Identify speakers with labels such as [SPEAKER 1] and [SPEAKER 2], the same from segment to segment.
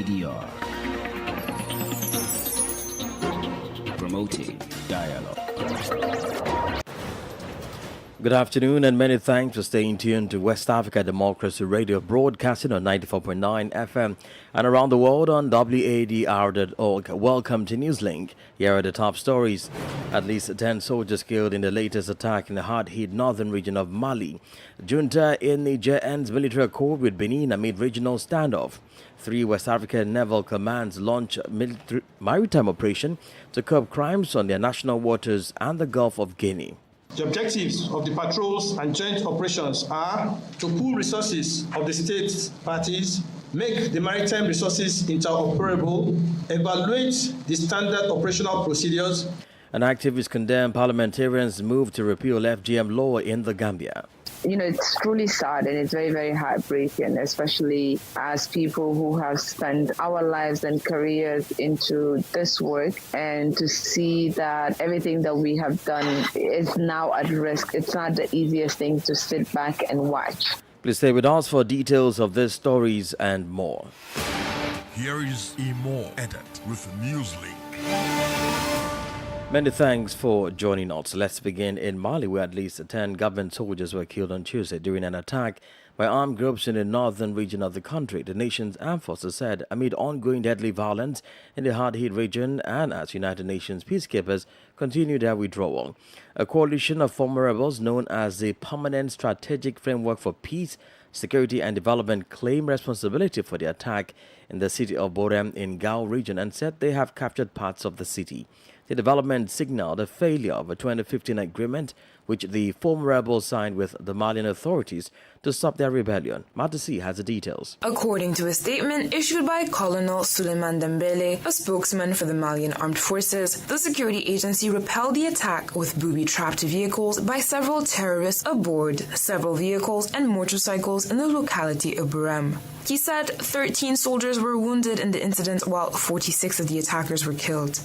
[SPEAKER 1] ADR. Promoting dialogue. Good afternoon and many thanks for staying tuned to West Africa Democracy Radio, broadcasting on 94.9 FM and around the world on wadr.org. Welcome to NEWSLINK. Here are the top stories. At least 10 soldiers killed in the latest attack in the hard-hit northern region of Mali. Junta in Niger ends military accord with Benin amid regional standoff. 3 West African naval commands launch maritime operation to curb crimes on their national waters and the Gulf of Guinea.
[SPEAKER 2] The objectives of the patrols and joint operations are to pool resources of the state parties, make the maritime resources interoperable, evaluate the standard operational procedures.
[SPEAKER 1] An activist condemned parliamentarians' move to repeal FGM law in the Gambia.
[SPEAKER 3] You know, it's truly sad and it's very, very heartbreaking, especially as people who have spent our lives and careers into this work, and to see that everything that we have done is now at risk. It's not the easiest thing to sit back and watch.
[SPEAKER 1] Please stay with us for details of these stories and more.
[SPEAKER 4] Here is Imo Edit with NEWSLINK.
[SPEAKER 1] Many thanks for joining us. Let's begin in Mali, where at least 10 government soldiers were killed on Tuesday during an attack by armed groups in the northern region of the country, the nation's armed forces said, amid ongoing deadly violence in the hard-hit region and as United Nations peacekeepers continue their withdrawal. A coalition of former rebels known as the Permanent Strategic Framework for Peace, Security and Development claim responsibility for the attack in the city of Borem in Gao region and said they have captured parts of the city. The development signaled a failure of a 2015 agreement which the former rebels signed with the Malian authorities to stop their rebellion. Matasi has the details.
[SPEAKER 5] According to a statement issued by Colonel Suleiman Dembele, a spokesman for the Malian Armed Forces, the security agency repelled the attack with booby-trapped vehicles by several terrorists aboard several vehicles and motorcycles in the locality of Burem. He said 13 soldiers were wounded in the incident while 46 of the attackers were killed.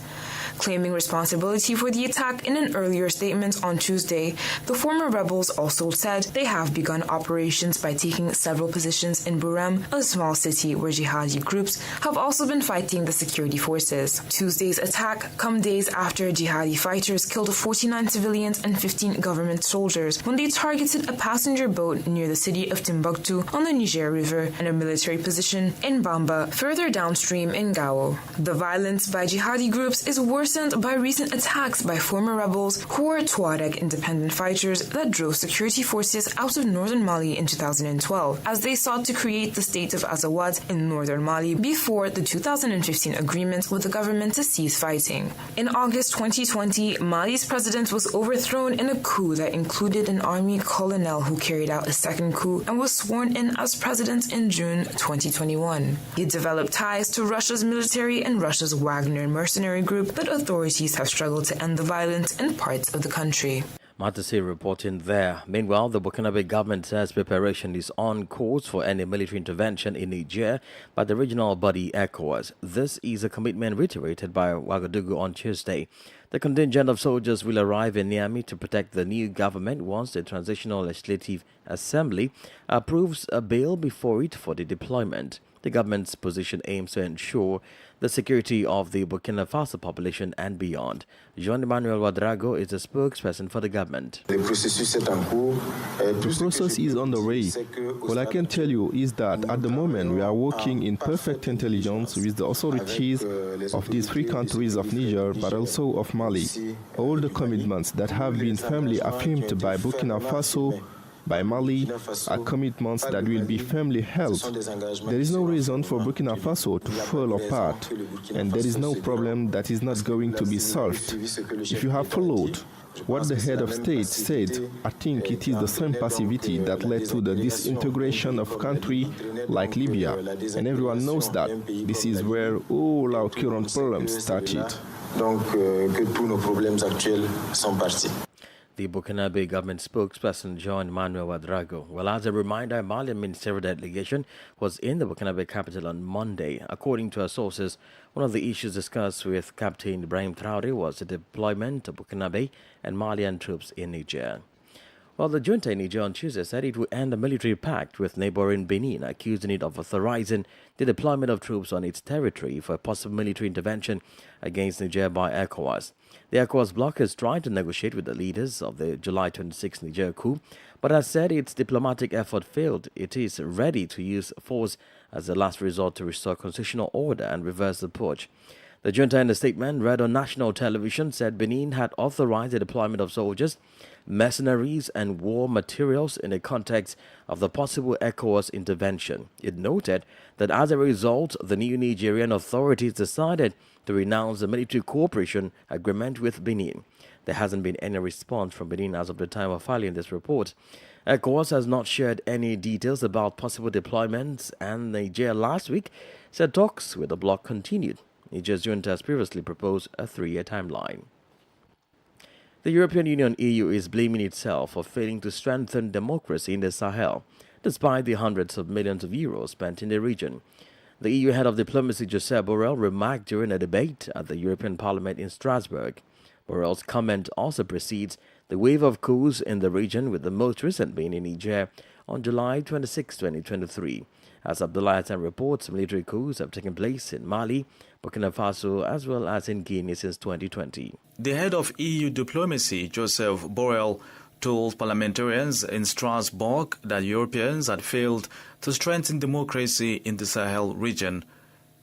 [SPEAKER 5] Claiming responsibility for the attack in an earlier statement on Tuesday, the former rebels also said they have begun operations by taking several positions in Burem, a small city where jihadi groups have also been fighting the security forces. Tuesday's attack come days after jihadi fighters killed 49 civilians and 15 government soldiers when they targeted a passenger boat near the city of Timbuktu on the Niger River and a military position in Bamba, further downstream in Gao. The violence by jihadi groups is worsened by recent attacks by former rebels who are Tuareg independent fighters that drove security forces out of northern Mali in 2012 as they sought to create the state of Azawad in northern Mali before the 2015 agreement with the government to cease fighting. In August 2020, Mali's president was overthrown in a coup that included an army colonel who carried out a second coup and was sworn in as president in June 2021. He developed ties to Russia's military and Russia's Wagner mercenary group, but authorities have struggled to end the violence in parts of the country.
[SPEAKER 1] Matasi reporting there. Meanwhile, the Burkinabe government says preparation is on course for any military intervention in Niger by the regional body ECOWAS. This is a commitment reiterated by Ouagadougou on Tuesday. The contingent of soldiers will arrive in Niamey to protect the new government once the Transitional Legislative Assembly approves a bill before it for the deployment. The government's position aims to ensure the security of the Burkina Faso population and beyond. Jean-Emmanuel Ouadraogo is the spokesperson for the government.
[SPEAKER 6] The process is on the way. All I can tell you is that at the moment we are working in perfect intelligence with the authorities of these 3 countries of Niger, but also of Mali. All the commitments that have been firmly affirmed by Burkina Faso, by Mali, are commitments that will be firmly held. There is no reason for Burkina Faso to fall apart, and there is no problem that is not going to be solved. If you have followed what the head of state said, I think it is the same passivity that led to the disintegration of countries like Libya, and everyone knows that this is where all our current problems started.
[SPEAKER 7] Donc, que tous nos problèmes actuels sont partis.
[SPEAKER 1] The Burkinabe government spokesperson Jean-Emmanuel Ouadraogo. Well, as a reminder, a Malian ministerial delegation was in the Burkinabe capital on Monday. According to our sources, one of the issues discussed with Captain Ibrahim Traoré was the deployment of Burkinabe and Malian troops in Niger. Well, the junta in Niger on Tuesday said it would end a military pact with neighboring Benin, accusing it of authorizing the deployment of troops on its territory for a possible military intervention against Niger by ECOWAS. The ECOWAS bloc has tried to negotiate with the leaders of the July 26 Niger coup, but has said its diplomatic effort failed. It is ready to use force as a last resort to restore constitutional order and reverse the putsch. The junta, in a statement read on national television, said Benin had authorized the deployment of soldiers, mercenaries and war materials in the context of the possible ECOWAS intervention. It noted that as a result, the new Nigerian authorities decided to renounce the military cooperation agreement with Benin. There hasn't been any response from Benin as of the time of filing this report. ECOWAS has not shared any details about possible deployments, and Niger last week said talks with the bloc continued. Niger's junta has previously proposed a 3-year timeline. The European Union (EU) is blaming itself for failing to strengthen democracy in the Sahel, despite the hundreds of millions of euros spent in the region. The EU head of diplomacy Josep Borrell remarked during a debate at the European Parliament in Strasbourg. Borrell's comment also precedes the wave of coups in the region, with the most recent being in Niger on July 26, 2023. As Abdullah Hassan reports, military coups have taken place in Mali, Burkina Faso, as well as in Guinea since 2020.
[SPEAKER 8] The head of EU diplomacy, Joseph Borrell, told parliamentarians in Strasbourg that Europeans had failed to strengthen democracy in the Sahel region.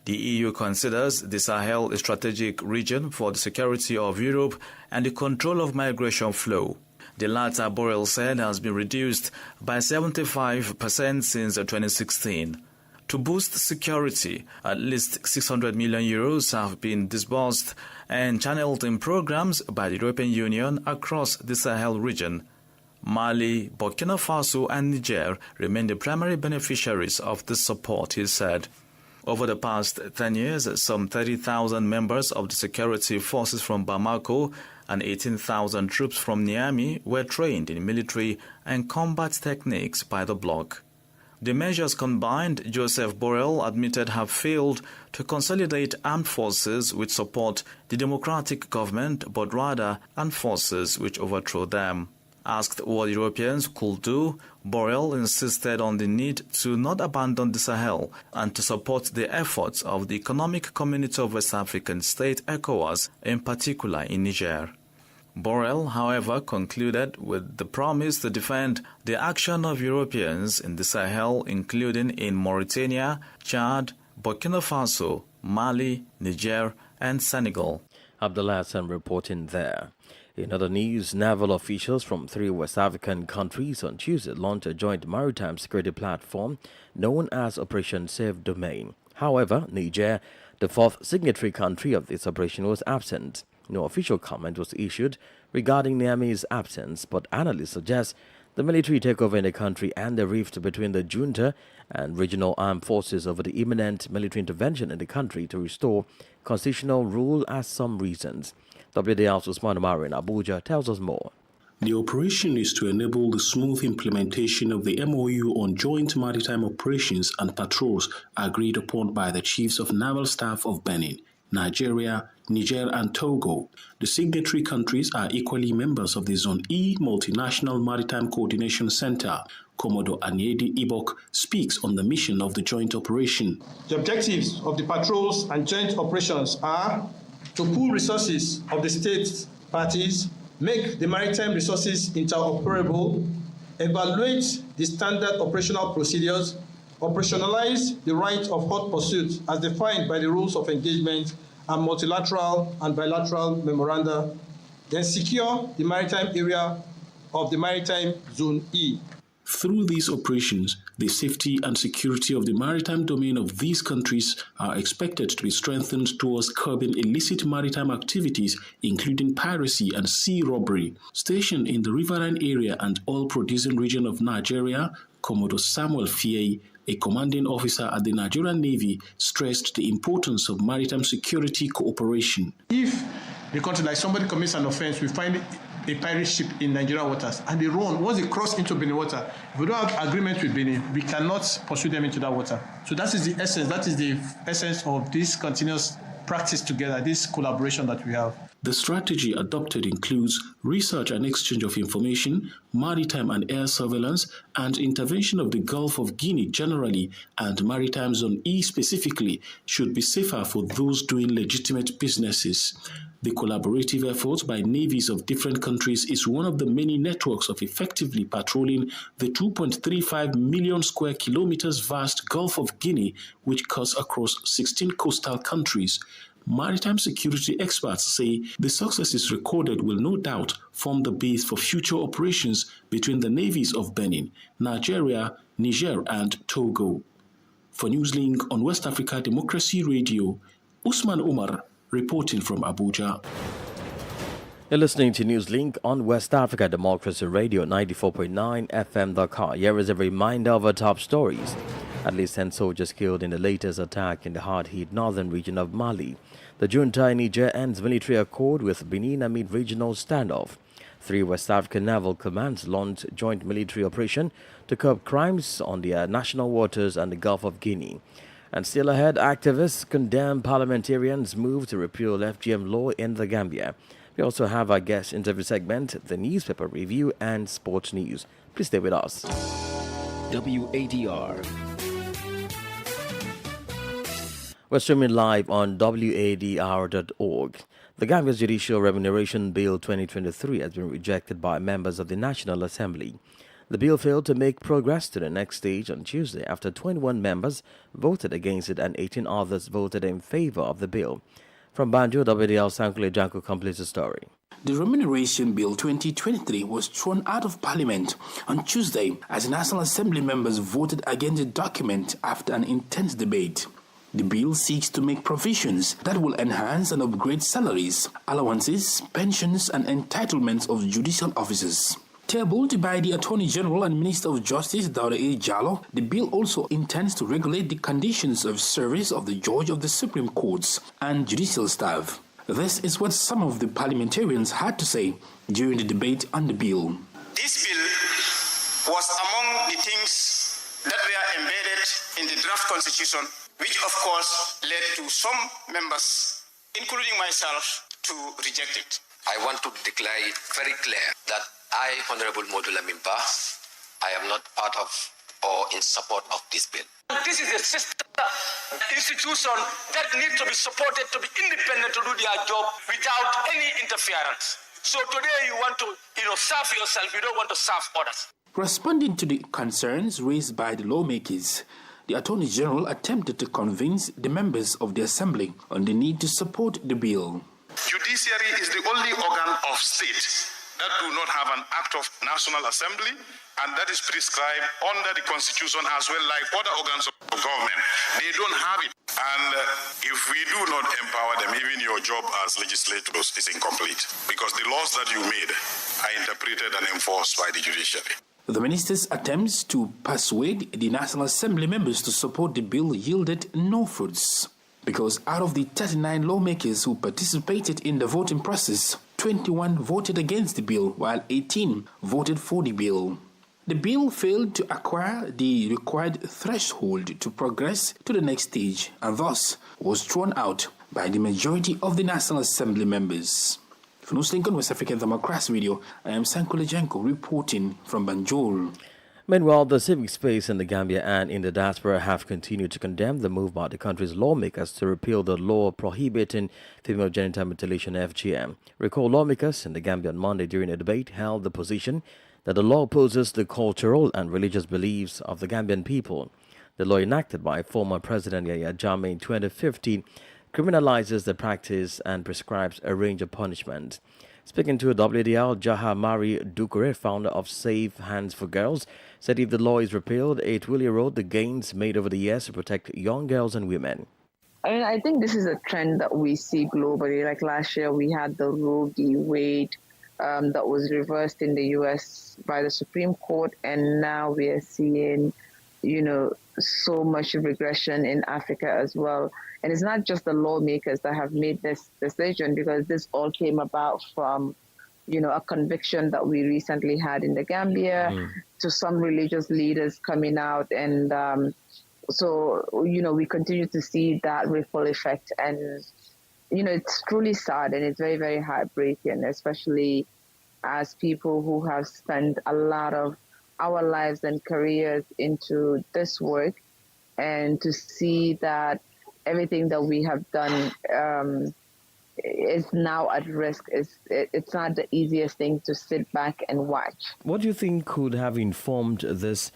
[SPEAKER 8] The EU considers the Sahel a strategic region for the security of Europe and the control of migration flow. The latter, Borrell said, has been reduced by 75% since 2016. To boost security, at least 600 million euros have been disbursed and channeled in programs by the European Union across the Sahel region. Mali, Burkina Faso and Niger remain the primary beneficiaries of this support, he said. Over the past 10 years, some 30,000 members of the security forces from Bamako and 18,000 troops from Niamey were trained in military and combat techniques by the bloc. The measures combined, Joseph Borrell admitted, have failed to consolidate armed forces which support the democratic government, but rather armed forces which overthrow them. Asked what Europeans could do, Borrell insisted on the need to not abandon the Sahel and to support the efforts of the Economic Community of West African States, ECOWAS, in particular in Niger. Borrell, however, concluded with the promise to defend the action of Europeans in the Sahel, including in Mauritania, Chad, Burkina Faso, Mali, Niger, and Senegal.
[SPEAKER 1] Abdullah Hassan reporting there. In other news, naval officials from 3 West African countries on Tuesday launched a joint maritime security platform known as Operation Safe Domain. However, Niger, the 4th signatory country of this operation, was absent. No official comment was issued regarding Niamey's absence, but analysts suggest the military takeover in the country and the rift between the junta and regional armed forces over the imminent military intervention in the country to restore constitutional rule as some reasons. WDR's Usman Omar in Abuja tells us more.
[SPEAKER 9] The operation is to enable the smooth implementation of the MOU on joint maritime operations and patrols agreed upon by the chiefs of naval staff of Benin, Nigeria, Niger and Togo. The signatory countries are equally members of the Zone E Multinational Maritime Coordination Center. Commodore Anyedi Ibok speaks on the mission of the joint operation.
[SPEAKER 2] The objectives of the patrols and joint operations are to pool resources of the state parties, make the maritime resources interoperable, evaluate the standard operational procedures, operationalize the right of hot pursuit as defined by the rules of engagement and multilateral and bilateral memoranda, then secure the maritime area of the Maritime Zone E.
[SPEAKER 9] Through these operations, the safety and security of the maritime domain of these countries are expected to be strengthened towards curbing illicit maritime activities, including piracy and sea robbery. Stationed in the riverine area and oil-producing region of Nigeria, Commodore Samuel Fiei, a commanding officer at the Nigerian Navy, stressed the importance of maritime security cooperation.
[SPEAKER 2] If the country, like somebody commits an offense, we find a pirate ship in Nigerian waters and they run, once they cross into Benin water, if we don't have agreement with Benin, we cannot pursue them into that water. So that is the essence of this continuous practice together, this collaboration that we have.
[SPEAKER 9] The strategy adopted includes research and exchange of information, maritime and air surveillance, and intervention of the Gulf of Guinea generally and Maritime Zone E specifically should be safer for those doing legitimate businesses. The collaborative efforts by navies of different countries is one of the many networks of effectively patrolling the 2.35 million square kilometers vast Gulf of Guinea, which cuts across 16 coastal countries. Maritime security experts say the successes recorded will no doubt form the base for future operations between the navies of Benin, Nigeria, Niger, and Togo. For NewsLink on West Africa Democracy Radio, Usman Umar reporting from Abuja.
[SPEAKER 1] You're listening to NewsLink on West Africa Democracy Radio 94.9 FM Dakar. Here is a reminder of our top stories. At least 10 soldiers killed in the latest attack in the hard-hit northern region of Mali. The junta in Niger ends military accord with Benin amid regional standoff. 3 West African naval commands launched joint military operation to curb crimes on the national waters and the Gulf of Guinea. And still ahead, activists condemn parliamentarians' move to repeal FGM law in the Gambia. We also have our guest interview segment, the newspaper review, and sports news. Please stay with us.
[SPEAKER 10] WADR.
[SPEAKER 1] We're streaming live on wadr.org. The Gambia's Judicial Remuneration Bill 2023 has been rejected by members of the National Assembly. The bill failed to make progress to the next stage on Tuesday after 21 members voted against it and 18 others voted in favor of the bill. From Banjo, WDL Sankule Janko completes the story.
[SPEAKER 11] The Remuneration Bill 2023 was thrown out of Parliament on Tuesday as the National Assembly members voted against the document after an intense debate. The bill seeks to make provisions that will enhance and upgrade salaries, allowances, pensions, and entitlements of judicial officers. Tabled by the Attorney General and Minister of Justice, Dauda A. Jallow, the bill also intends to regulate the conditions of service of the Judge of the Supreme Courts and judicial staff. This is what some of the parliamentarians had to say during the debate on the bill.
[SPEAKER 12] This bill was among the things that were embedded in the draft constitution, which of course led to some members, including myself, to reject it.
[SPEAKER 13] I want to declare it very clear that I, Honorable Modula Mimpa, I am not part of or in support of this bill.
[SPEAKER 12] This is a sister institution that needs to be supported, to be independent, to do their job without any interference. So today you want to, serve yourself, you don't want to serve others.
[SPEAKER 11] Responding to the concerns raised by the lawmakers, the Attorney General attempted to convince the members of the Assembly on the need to support the bill.
[SPEAKER 14] Judiciary is the only organ of state that do not have an act of National Assembly, and that is prescribed under the Constitution as well, like other organs of government. They don't have it. And if we do not empower them, even your job as legislators is incomplete, because the laws that you made are interpreted and enforced by the judiciary.
[SPEAKER 11] The minister's attempts to persuade the National Assembly members to support the bill yielded no fruits, because out of the 39 lawmakers who participated in the voting process, 21 voted against the bill, while 18 voted for the bill. The bill failed to acquire the required threshold to progress to the next stage, and thus was thrown out by the majority of the National Assembly members. For NewsLink on West African Democracy Radio, I am Sankule Janko reporting from Banjul.
[SPEAKER 1] Meanwhile, the civic space in the Gambia and in the diaspora have continued to condemn the move by the country's lawmakers to repeal the law prohibiting female genital mutilation FGM. Recall lawmakers in the Gambia on Monday during a debate held the position that the law opposes the cultural and religious beliefs of the Gambian people. The law enacted by former President Yahya Jammeh in 2015 criminalizes the practice and prescribes a range of punishments. Speaking to WDL, Jaha Mari Dukure, founder of Safe Hands for Girls, said if the law is repealed, it will erode the gains made over the years to protect young girls and women.
[SPEAKER 3] I think this is a trend that we see globally. Like last year, we had the Roe v. Wade that was reversed in the U.S. by the Supreme Court, and now we are seeing, so much regression in Africa as well. And it's not just the lawmakers that have made this decision, because this all came about from, a conviction that we recently had in the Gambia, to some religious leaders coming out. And so, we continue to see that ripple effect. And it's truly sad and it's very, very heartbreaking, especially as people who have spent a lot of our lives and careers into this work, and to see that everything that we have done is now at risk. It's not the easiest thing to sit back and watch.
[SPEAKER 1] What do you think could have informed this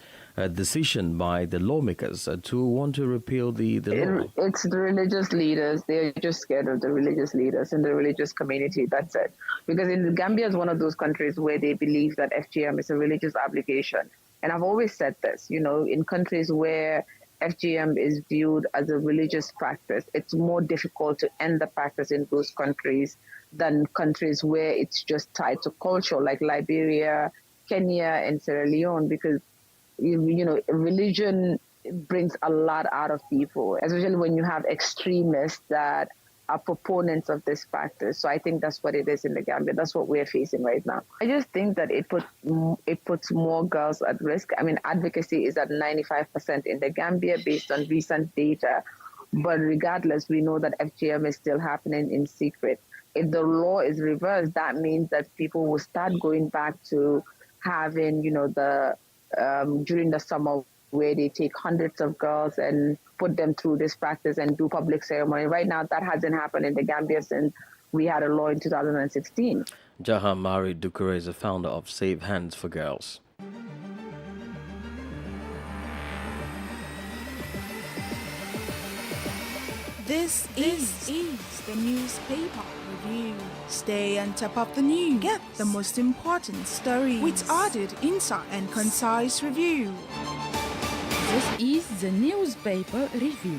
[SPEAKER 1] decision by the lawmakers to want to repeal the law?
[SPEAKER 3] It's the religious leaders. They're just scared of the religious leaders and the religious community. That's it. Because in Gambia is one of those countries where they believe that FGM is a religious obligation. And I've always said this, in countries where FGM is viewed as a religious practice, it's more difficult to end the practice in those countries than countries where it's just tied to culture, like Liberia, Kenya, and Sierra Leone, because religion brings a lot out of people, especially when you have extremists that are proponents of this practice. So I think that's what it is in the Gambia. That's what we're facing right now. I just think that it puts more girls at risk. I mean, advocacy is at 95% in the Gambia based on recent data. But regardless, we know that FGM is still happening in secret. If the law is reversed, that means that people will start going back to having, during the summer, where they take hundreds of girls and put them through this practice and do public ceremony. Right now, that hasn't happened in the Gambia since we had a law in 2016.
[SPEAKER 1] Jaha Mari Dukure is the founder of Safe Hands for Girls.
[SPEAKER 10] This is the newspaper review. Stay on top of the news. Get the most important stories with added insight and concise review.
[SPEAKER 15] This is the newspaper review.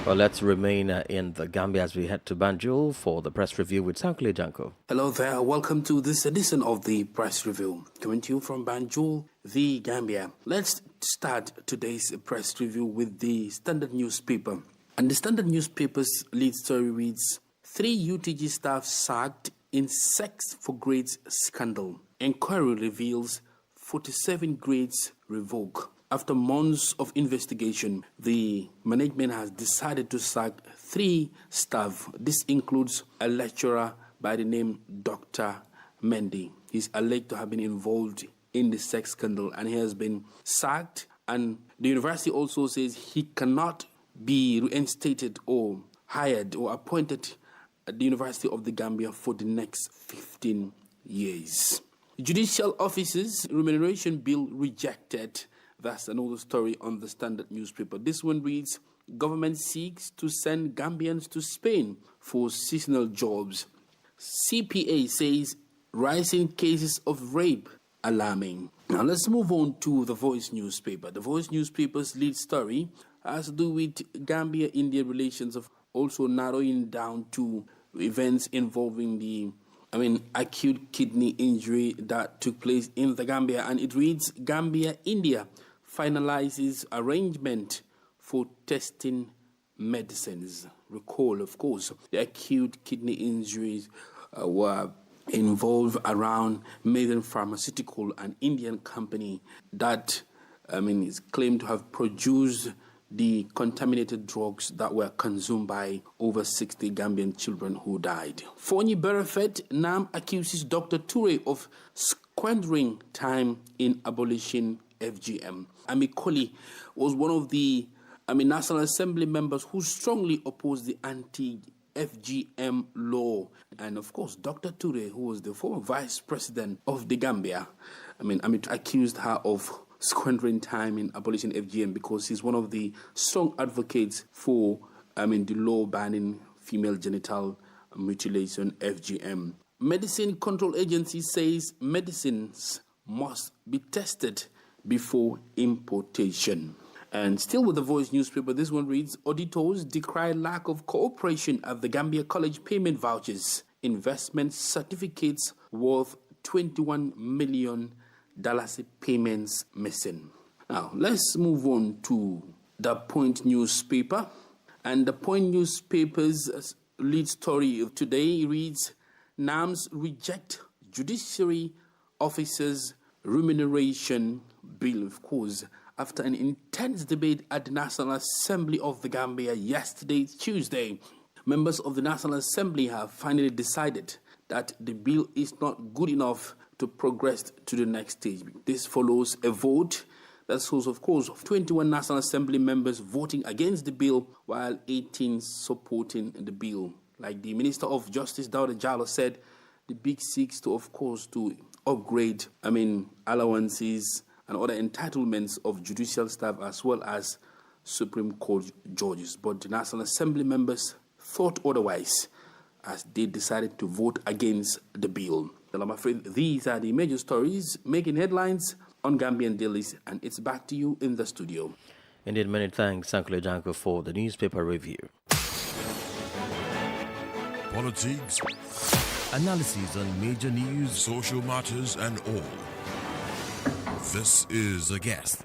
[SPEAKER 1] Well, let's remain in the Gambia as we head to Banjul for the press review with Sankle Janko.
[SPEAKER 11] Hello there, welcome to this edition of the press review. Coming to you from Banjul, the Gambia. Let's start today's press review with the Standard newspaper. And the Standard newspaper's lead story reads, 3 UTG staff sacked in sex for grades scandal. Inquiry reveals 47 grades revoked. After months of investigation, the management has decided to sack 3 staff. This includes a lecturer by the name Dr. Mendy. He's alleged to have been involved in the sex scandal and he has been sacked. And the university also says he cannot be reinstated or hired or appointed at the University of the Gambia for the next 15 years. Judicial officers' remuneration bill rejected. That's another story on the Standard newspaper. This one reads, government seeks to send Gambians to Spain for seasonal jobs. CPA says rising cases of rape alarming. Now let's move on to the Voice newspaper. The Voice newspaper's lead story has to do with Gambia-India relations, of also narrowing down to events involving the acute kidney injury that took place in the Gambia. And it reads, Gambia-India finalizes arrangement for testing medicines. Recall, of course, the acute kidney injuries were involved around Maiden Pharmaceutical, an Indian company that is claimed to have produced the contaminated drugs that were consumed by over 60 Gambian children who died. Fonyi Berefet now accuses Dr. Toure of squandering time in abolishing FGM. Ami Koli was one of the National Assembly members who strongly opposed the anti-FGM law. And of course, Dr. Toure, who was the former vice president of the Gambia, accused her of squandering time in abolishing FGM because he's one of the strong advocates for the law banning female genital mutilation, FGM. Medicine Control Agency says medicines must be tested before importation. And still with the Voice newspaper, this one reads, auditors decry lack of cooperation at the Gambia College payment vouchers. Investment certificates worth $21 million payments missing. Now, let's move on to the Point newspaper. And the Point newspaper's lead story of today reads, NAMS reject judiciary officers' remuneration bill. Of course, after an intense debate at the National Assembly of the Gambia yesterday, Tuesday. Members of the National Assembly have finally decided that the bill is not good enough to progress to the next stage. This follows a vote that shows, of course, 21 National Assembly members voting against the bill while 18 supporting the bill. Like the Minister of Justice, Dawda Jallow, said, the bill seeks to, of course, to upgrade, allowances and other entitlements of judicial staff as well as Supreme Court judges. But the National Assembly members thought otherwise as they decided to vote against the bill. Well, I'm afraid these are the major stories making headlines on Gambian dailies, and it's back to you in the studio.
[SPEAKER 1] Indeed, many thanks, Uncle Janko, for the newspaper review.
[SPEAKER 4] Politics, analysis on major news, social matters, and all. This is A Guest.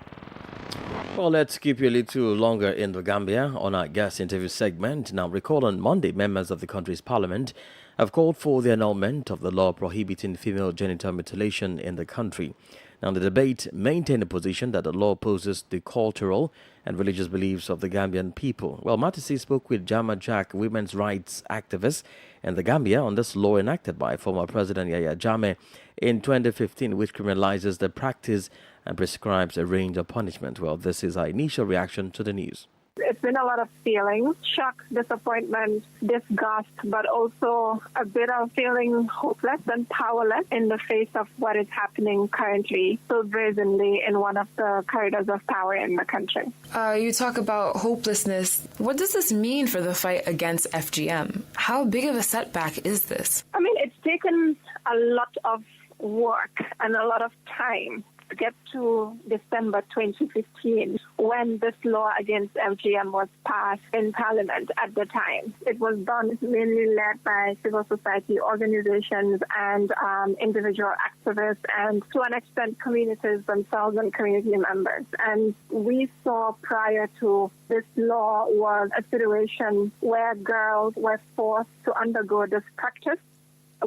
[SPEAKER 1] Well, let's keep you a little longer in the Gambia on our guest interview segment. Now, recall on Monday, members of the country's parliament have called for the annulment of the law prohibiting female genital mutilation in the country. Now, the debate maintained a position that the law opposes the cultural and religious beliefs of the Gambian people. Well, Matisi spoke with Jama Jack, women's rights activist in the Gambia, on this law enacted by former President Yahya Jammeh in 2015, which criminalizes the practice and prescribes a range of punishment. Well, this is our initial reaction to the news.
[SPEAKER 16] It's been a lot of feelings, shock, disappointment, disgust, but also a bit of feeling hopeless and powerless in the face of what is happening currently so brazenly in one of the corridors of power in the country.
[SPEAKER 5] You talk about hopelessness. What does this mean for the fight against FGM? How big of a setback is this?
[SPEAKER 16] I mean, it's taken a lot of work and a lot of time to get to December 2015 when this law against FGM was passed in Parliament at the time. It was done mainly led by civil society organizations and individual activists and to an extent communities themselves and community members. And we saw prior to this law was a situation where girls were forced to undergo this practice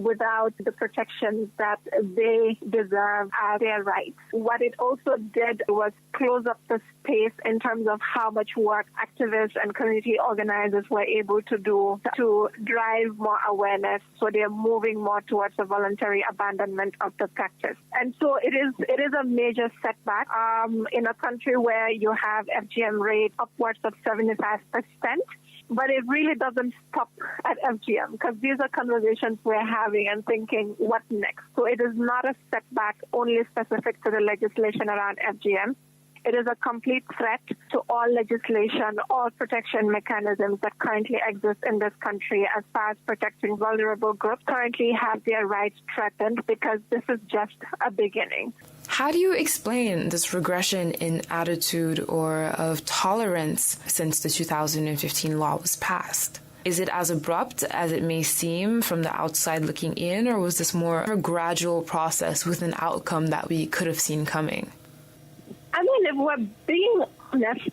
[SPEAKER 16] without the protections that they deserve as their rights. What it also did was close up the space in terms of how much work activists and community organizers were able to do to drive more awareness, so they're moving more towards a voluntary abandonment of the practice. And so it is a major setback in a country where you have FGM rate upwards of 75%. But it really doesn't stop at FGM, because these are conversations we're having and thinking, what next? So it is not a setback only specific to the legislation around FGM. It is a complete threat to all legislation, all protection mechanisms that currently exist in this country as far as protecting vulnerable groups currently have their rights threatened, because this is just a beginning.
[SPEAKER 5] How do you explain this regression in attitude or of tolerance since the 2015 law was passed? Is it as abrupt as it may seem from the outside looking in, or was this more of a gradual process with an outcome that we could have seen coming?
[SPEAKER 16] I mean, if we're being honest,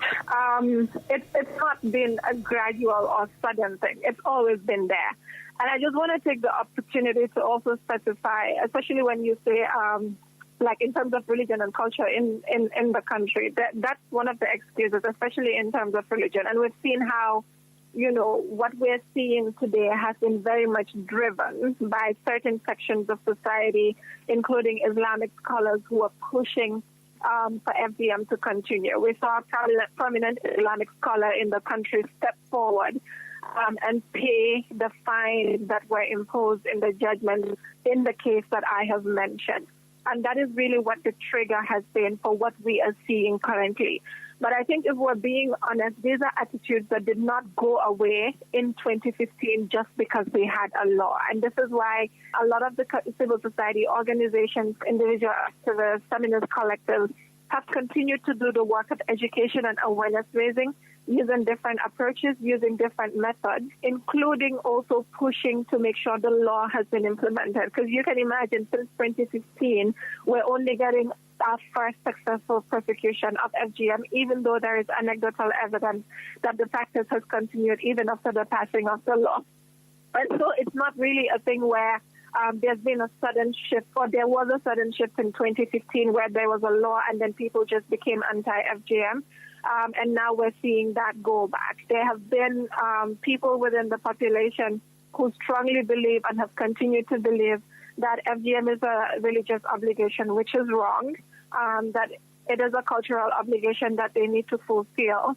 [SPEAKER 16] it's not been a gradual or sudden thing. It's always been there. And I just want to take the opportunity to also specify, especially when you say, like in terms of religion and culture in the country, that's one of the excuses, especially in terms of religion. And we've seen how, what we're seeing today has been very much driven by certain sections of society, including Islamic scholars who are pushing for FGM to continue. We saw a prominent Islamic scholar in the country step forward and pay the fines that were imposed in the judgment in the case that I have mentioned. And that is really what the trigger has been for what we are seeing currently. But I think if we're being honest, these are attitudes that did not go away in 2015 just because we had a law. And this is why a lot of the civil society organizations, individual activists, feminist collectives have continued to do the work of education and awareness raising, using different approaches, using different methods, including also pushing to make sure the law has been implemented. Because you can imagine since 2015, we're only getting our first successful prosecution of FGM, even though there is anecdotal evidence that the practice has continued even after the passing of the law. And so it's not really a thing where there's been a sudden shift, or there was a sudden shift in 2015 where there was a law and then people just became anti-FGM. And now we're seeing that go back. There have been people within the population who strongly believe and have continued to believe that FGM is a religious obligation, which is wrong, that it is a cultural obligation that they need to fulfill.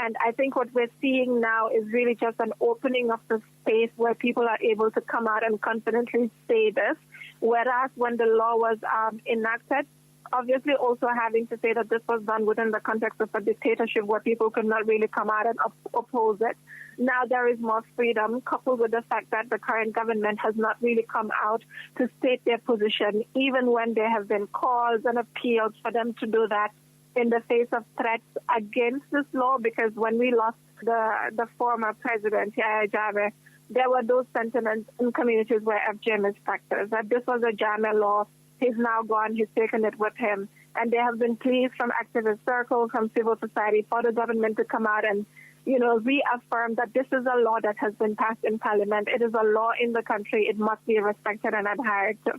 [SPEAKER 16] And I think what we're seeing now is really just an opening of the space where people are able to come out and confidently say this, whereas when the law was enacted, obviously also having to say that this was done within the context of a dictatorship where people could not really come out and oppose it. Now there is more freedom, coupled with the fact that the current government has not really come out to state their position, even when there have been calls and appeals for them to do that in the face of threats against this law, because when we lost the former president, Yahya Jammeh, there were those sentiments in communities where FGM is practiced, that this was a Jammeh law. He's now gone, he's taken it with him. And there have been pleas from activist circles, from civil society for the government to come out and, reaffirm that this is a law that has been passed in parliament. It is a law in the country. It must be respected and adhered to.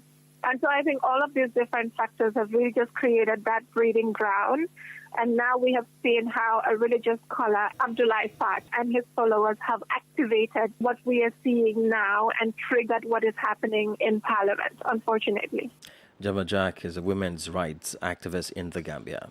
[SPEAKER 16] And so I think all of these different factors have really just created that breeding ground. And now we have seen how a religious scholar, Abdullah Fat, and his followers have activated what we are seeing now and triggered what is happening in parliament, unfortunately.
[SPEAKER 1] Jama Jack is a women's rights activist in the Gambia.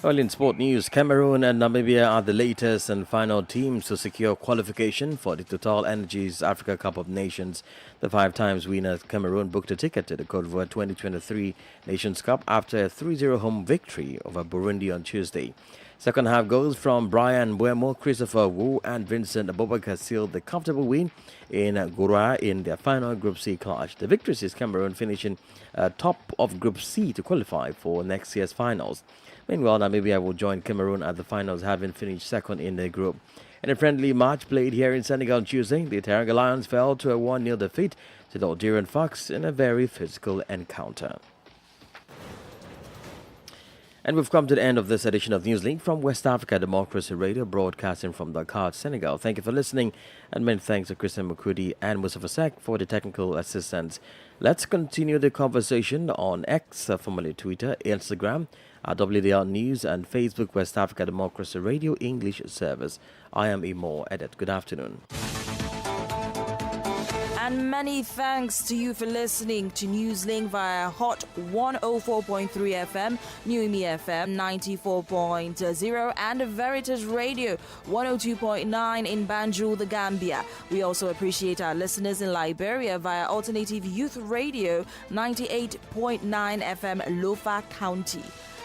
[SPEAKER 1] Well, in sport news, Cameroon and Namibia are the latest and final teams to secure qualification for the Total Energies Africa Cup of Nations. The 5-times winner Cameroon booked a ticket to the Côte d'Ivoire 2023 Nations Cup after a 3-0 home victory over Burundi on Tuesday. Second half goals from Brian Buemo, Christopher Wu and Vincent Abubakar sealed the comfortable win in Goura in their final Group C clash. The victory sees Cameroon finishing top of Group C to qualify for next year's finals. Meanwhile, Namibia will join Cameroon at the finals, having finished second in their group. In a friendly match played here in Senegal on Tuesday, the Teranga Lions fell to a 1-0 defeat to the Algerian Fox in a very physical encounter. And we've come to the end of this edition of NewsLink from West Africa Democracy Radio, broadcasting from Dakar, Senegal. Thank you for listening, and many thanks to Christian Mukudi and Mustafa Sek for the technical assistance. Let's continue the conversation on X, formerly Twitter, Instagram, WDL News, and Facebook West Africa Democracy Radio English service. I am Imo Edet. Good afternoon.
[SPEAKER 17] And many thanks to you for listening to NewsLink via Hot 104.3 FM, Newmi FM 94.0, and Veritas Radio 102.9 in Banjul, the Gambia. We also appreciate our listeners in Liberia via Alternative Youth Radio 98.9 FM, Lofa County.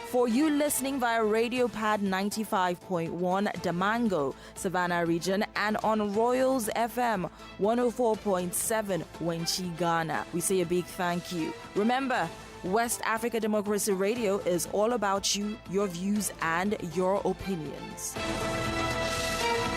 [SPEAKER 17] For you listening via Radio Pad 95.1 Damango, Savannah region, and on Royals FM 104.7 Wenchi, Ghana, we say a big thank you. Remember, West Africa Democracy Radio is all about you, your views, and your opinions.